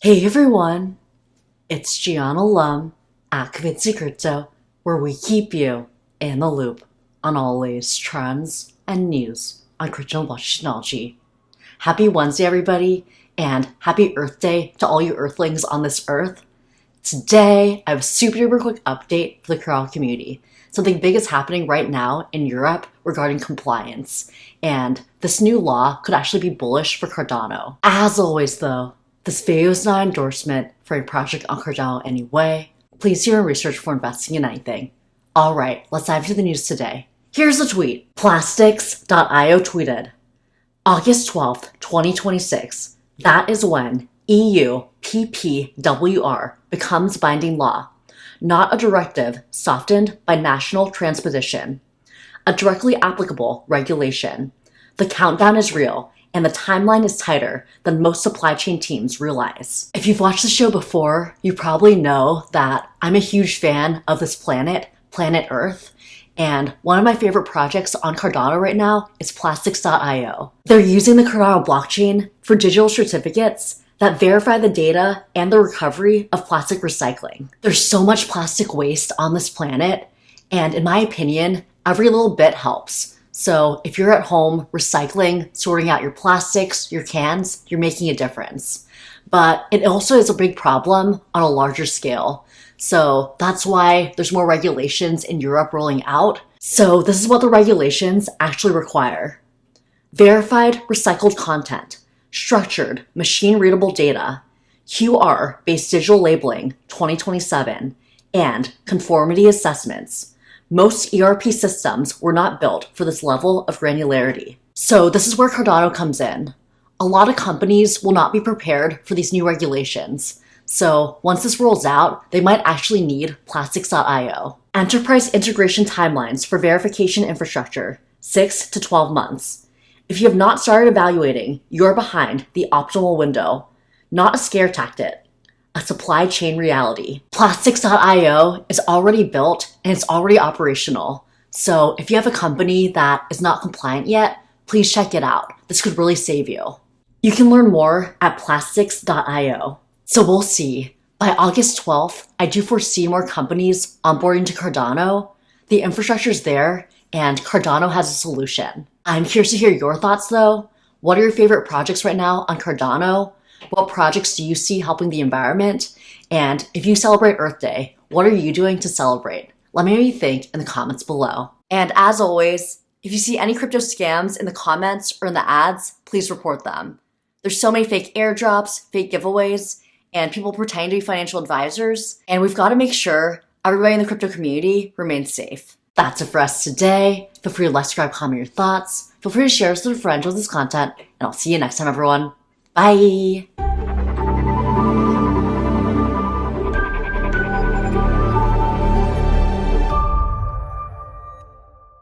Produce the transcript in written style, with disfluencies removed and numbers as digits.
Hey everyone, it's Gianna Lum at Kavitsi Crypto, where we keep you in the loop on all latest trends and news on crypto and blockchain technology. Happy Wednesday everybody, and happy Earth Day to all you Earthlings on this Earth. Today, I have a super duper quick update for the Cardano community. Something big is happening right now in Europe regarding compliance, and this new law could actually be bullish for Cardano. As always though, this video is not an endorsement for a project on Cardano in any way. Please do your research before investing in anything. Alright, let's dive into the news today. Here's the tweet. Plastics.io tweeted, August 12th, 2026. That is when EU PPWR becomes binding law, not a directive softened by national transposition. A directly applicable regulation. The countdown is real, and the timeline is tighter than most supply chain teams realize. If you've watched the show before, you probably know that I'm a huge fan of this planet Earth, and one of my favorite projects on Cardano right now is Plastics.io. They're using the Cardano blockchain for digital certificates that verify the data and the recovery of plastic recycling. There's so much plastic waste on this planet, and in my opinion, every little bit helps. So if you're at home recycling, sorting out your plastics, your cans, you're making a difference. But it also is a big problem on a larger scale. So that's why there's more regulations in Europe rolling out. So this is what the regulations actually require. Verified recycled content, structured machine-readable data, QR-based digital labeling 2027, and conformity assessments. Most ERP systems were not built for this level of granularity. So this is where Cardano comes in. A lot of companies will not be prepared for these new regulations. So once this rolls out, they might actually need Plastics.io. Enterprise integration timelines for verification infrastructure, 6 to 12 months. If you have not started evaluating, you're behind the optimal window. Not a scare tactic. A supply chain reality. Plastics.io is already built and it's already operational. So if you have a company that is not compliant yet, please check it out. This could really save you. You can learn more at plastics.io. So we'll see. By August 12th, I do foresee more companies onboarding to Cardano. The infrastructure's there and Cardano has a solution. I'm curious to hear your thoughts though. What are your favorite projects right now on Cardano? What projects do you see helping the environment? And if you celebrate Earth Day, what are you doing to celebrate? Let me know what you think in the comments below. And as always, if you see any crypto scams in the comments or in the ads, please report them. There's so many fake airdrops, fake giveaways, and people pretending to be financial advisors. And we've got to make sure everybody in the crypto community remains safe. That's it for us today. Feel free to like, subscribe, comment your thoughts. Feel free to share this with a friend with this content, and I'll see you next time, everyone. Bye!